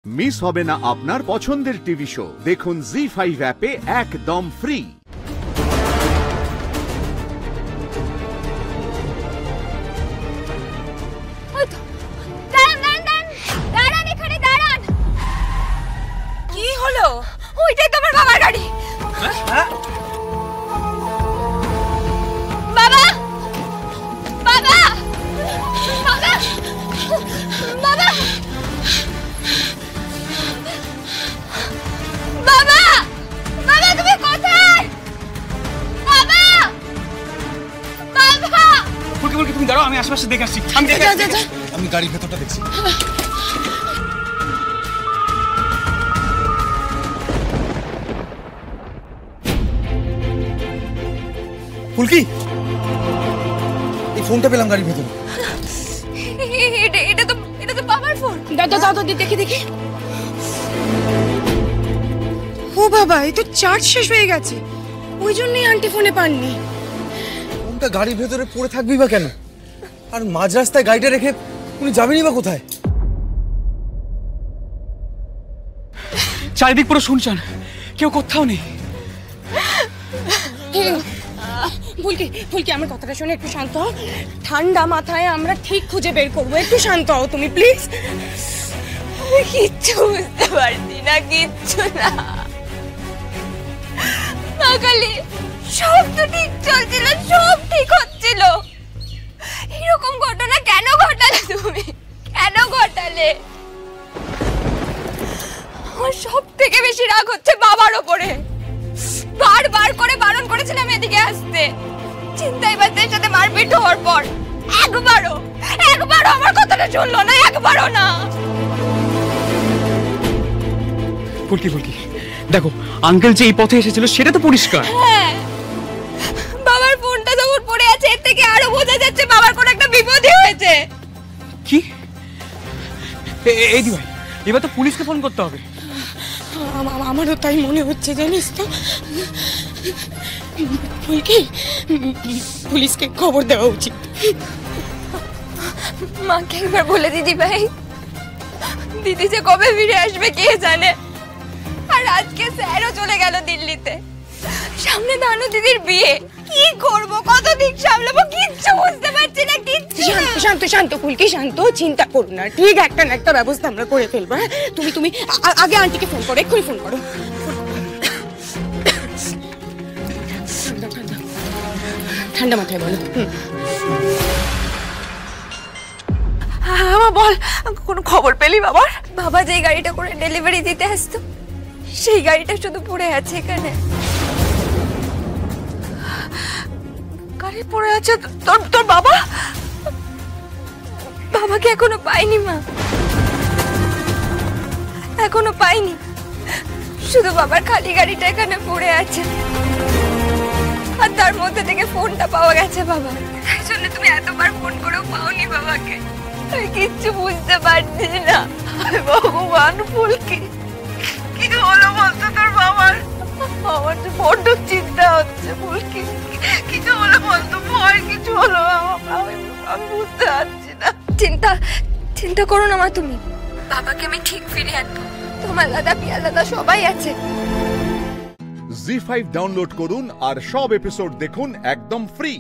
Miss হবে না আপনার পছন্দের টিভি শো। দেখুন জি5 অ্যাপে একদম ফ্রি। কি হলো? ওইটাই তোমার বাবার গাড়ি। বাবা বাবা বাবা বাবা বাবা বাবা তুমি কোথায়? বাবা বাবা ফুলকি তুমি দাঁড়াও, আমি আশেপাশে দেখে আসছি। আমি গাড়ির ভেতরটা দেখছি। ফুলকি, এই ফোনটা পেলাম গাড়ির ভেতরে। এটা তো বাবার ফোন। দাদা দেখি। ও বাবা, এই তো চার্জ শেষ হয়ে গেছে, ওই জন্যই আন্টি ফোনে পাননি। ফোনটা গাড়ির ভেতরে পড়ে থাকবি বা কেন? আর মাঝ রাস্তায় গাড়িটা রেখে উনি যাবেনই বা কোথায়? চারিদিক পুরো শুনশান, কেউ কোথাও নেই। ফুলকি আমার কথাটা শুনে একটু শান্ত হও। ঠান্ডা মাথায় আমরা ঠিক খুঁজে বের করবো। একটু শান্ত হও তুমি প্লিজ। কিচ্ছু বুঝতে পারছি না, কিচ্ছু না। কালি সব তো ঠিক চলছিল, সব ঠিক হচ্ছিল। এরকম ঘটনা কেন ঘটালে তুমি? কেন ঘটালে? আমার সব থেকে বেশি রাগ হচ্ছে বাবার ওপরে। বারবার করে বারণ করেছিলাম এদিকে আসতে। চিন্তাইবাজদের সাথে মারপিট হওয়ার পর একবারও আমার কথাটা শুনলো না, একবারও না। ফুলকি দেখো, আঙ্কেল যে এই পথে এসেছিল সেটা তো পরিষ্কার। হ্যাঁ, বাবার ফোনটা যখন পড়ে আছে এর থেকে আরো বোঝা যাচ্ছে বাবার কোনো একটা বিপদই হয়েছে। কি? এই ভাই, এবার তো পুলিশকে ফোন করতে হবে। আমারও তাই মনে হচ্ছে, জানিস তো। ফুলকি, পুলিশকে খবর দেওয়া উচিত। মাকে একবার বলে দিদি ভাই, দিদি যে কবে ফিরে আসবে কে জানে। আর আজকে স্যারও চলে গেল দিল্লিতে, সামনে দানু দিদির বিয়ে। কি করব, কত দিক সামলাবো, কিচ্ছু বুঝতে পারছি না। শান্ত ফুলকি, শান্ত, চিন্তা করো না। ঠিক একটা না একটা ব্যবস্থা আমরা করে ফেলবো। হ্যাঁ, তুমি আগে আন্টিকে ফোন করো, এক্ষুনি ফোন করো। ঠান্ডা মাথায় বলো। হ্যাঁ বল, কোনো খবর পেলি বাবার? বাবা যে গাড়িটা করে ডেলিভারি দিতে আসতো সেই গাড়িটা শুধু পড়ে আছে এখানে। গাড়ি পড়ে আছে? তোর বাবা? বাবাকে এখনো পাইনি মা, এখনো পাইনি। শুধু বাবার খালি গাড়িটা এখানে পড়ে আছে, আর তার মধ্যে থেকে ফোনটা পাওয়া গেছে বাবা। তাই জন্য তুমি এতবার ফোন করেও পাওনি বাবাকে। আমি কিচ্ছু বুঝতে পারছি না। ভগবান, ফুলকি কি হলো বলতো তোর বাবার? আমার তো বড্ড চিন্তা হচ্ছে ফুলকি। কিছু হলো বলতো, ভয় কিছু হলো? আমি বুঝতে পারছি না। চিন্তা করো না মা তুমি, বাবাকে আমি ঠিক ফিরে আনবো। তোমার দাদা পিয়াল দাদা সবাই আছে। জি5 ডাউনলোড করুন আর সব এপিসোড দেখুন একদম ফ্রি।